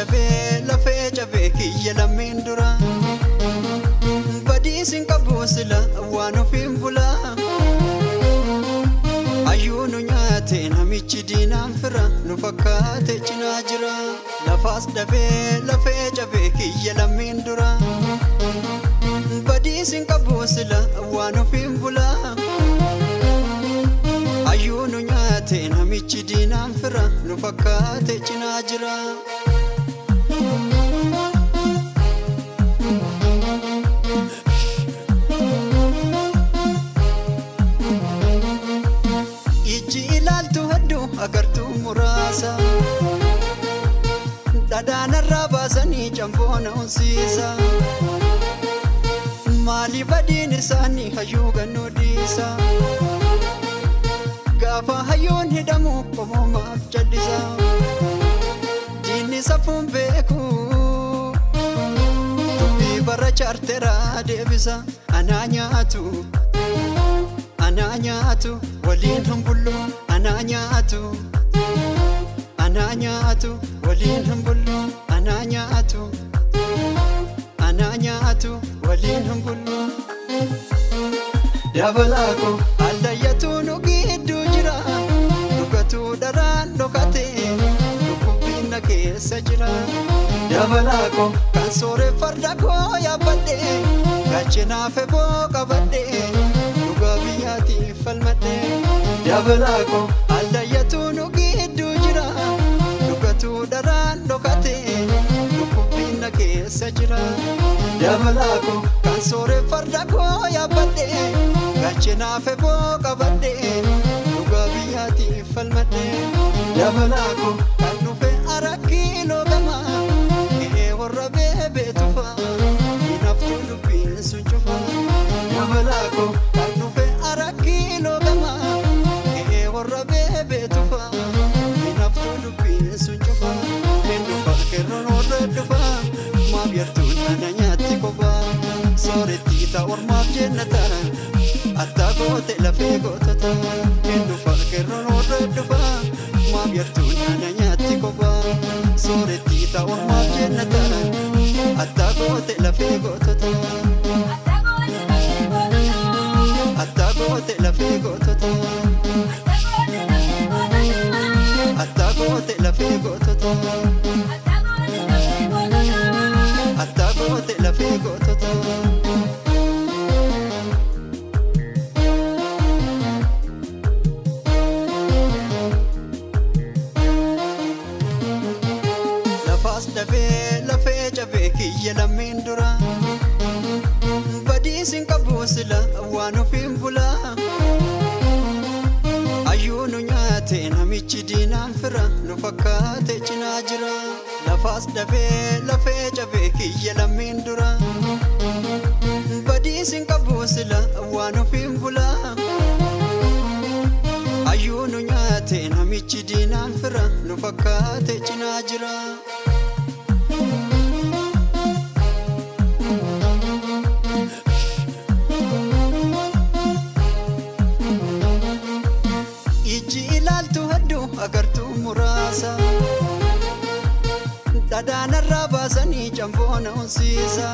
dhabee lafee cabee kiyya lammiin dura badiisin qabu sila waan ofiin bulaa ayyuunu nyaate namichi diinaan fira nu fakkaate cinaa jira lafaas dhabee lafee cabee kiyya lammiin dura badiisin qabu sila waan ofiin bulaa ayyuunu nyaate namichi diinaan fira nu fakkaate cinaa jira agartuu muraasa dhadhaanarraa baasanii camboona unsiisa maali badiin isaanii hayyuu gannoo dhiisa gaafa hayyoon hidhamu qomomaaf jal'isa diinni safuun beeku dubbii bara chaarteraa deebisa anaa nyaatu waliin humbullu anaa nyaatu waliin humbullu anaa nyaatu waliin humbullu dabalaako aldayyatu nu gidduu jira dhugatu daraan dhokate dhukkubbiin na keessa jira dabalaako kan sooree farda koo yaabbadhe gachinaaf eboo qabadhe dhugaa biyyaatiif falmadhe dabalaako aldayyatu nu gidduu jira dhugatu daraan dhokate dhukkubbiin na keessa jira dabalaako kan sooree farda koo yaabbadhe gachinaaf eboo qabadhe dhugaa biyyaatiif falmadhe dabalaako kan dhufe arakkii loogama ee warra beebee tufa hinaftuu dubbiin sun cufa dabalaako kan dhufe arakkii loogama ee warra beebee tufa hinaftuu dubbiin sun cufa hin dhufa kerroon warra dhufa maaf yartuun ana nyaatti kophaa sooretti ta'ormaaf jennatan attaa goote lafee gootota hin dhufa kerroon warra dhufa maaf yartuun ana nyaatti kophaa sooretti ta'ormaaf jennatan attaa goote lafee gootota attaa goote lafee gootota attaa goote lafee gootota attaa goote lafee gootota lafaas dhabee lafee cabee kiyya lammiin dura badiisin qabu sila waan ofiin bulaa ayyuunu nyaate namichi diinaan fira nu fakkaate cinaa jira lafaas dhabee lafee cabee kiyya lammiin dura badiisin qabu sila waan ofiin bulaa ayyuunu nyaate namichi diinaan fira nu fakkaate cinaa jira agartuu muraasa dhadhaanarraa baasanii camboona unsiisa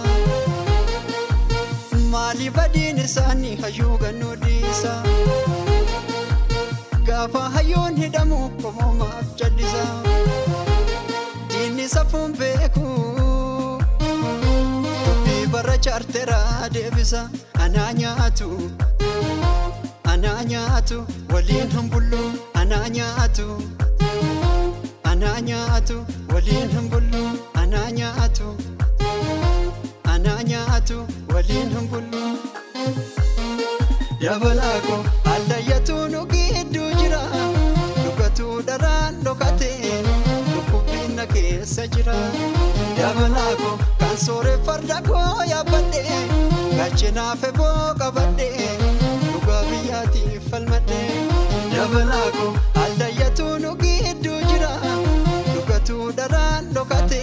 maali badiin isaanii hayyuu gannoo dhiisa gaafa hayyoon hidhamu qomomaaf jal'isa diinni safuun beeku dubbii bara chaarteraa deebisa anaa nyaatu waliin humbullu anaa nyaatu waliin humbullu anaa nyaatu waliin humbullu dabalaako aldayyatu nu gidduu jira dhugatu daraan dhokate dhukkubbiin na keessa jira dabalaako kan sooree farda koo yaabbadhe gachinaaf eboo qabadhe dhugaa biyyaatiif falmadhe dabalaako aldayyatu nu gidduu jira dhugatu daraan dhokate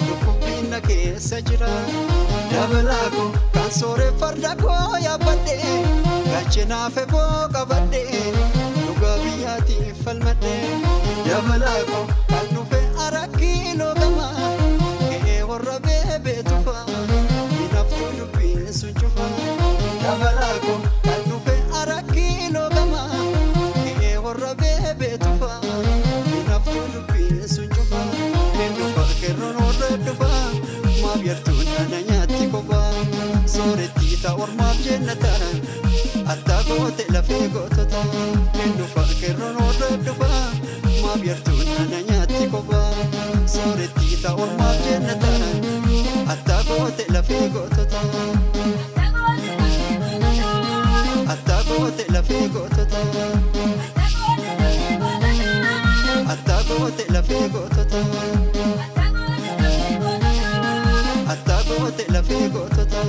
dhukkubbiin na keessa jira dabalaako kan sooree farda koo yaabbadhe gachinaaf eboo qabadhe dhugaa biyyaatiif falmadhe dabalaako kan dhufe arakkii loogama kerroon warra dhufaa maaf yartuun ana nyaatti kophaa sooretti ta'ormaaf jennatan attaa goote lafee gootota hin dhufa kerroon warra dhufaa maaf yartuun ana nyaatti kophaa sooretti ta'ormaaf jennatan attaa goote lafee gootota attaa goote lafee gootota attaa goote lafee gootota attaa goote lafee gootota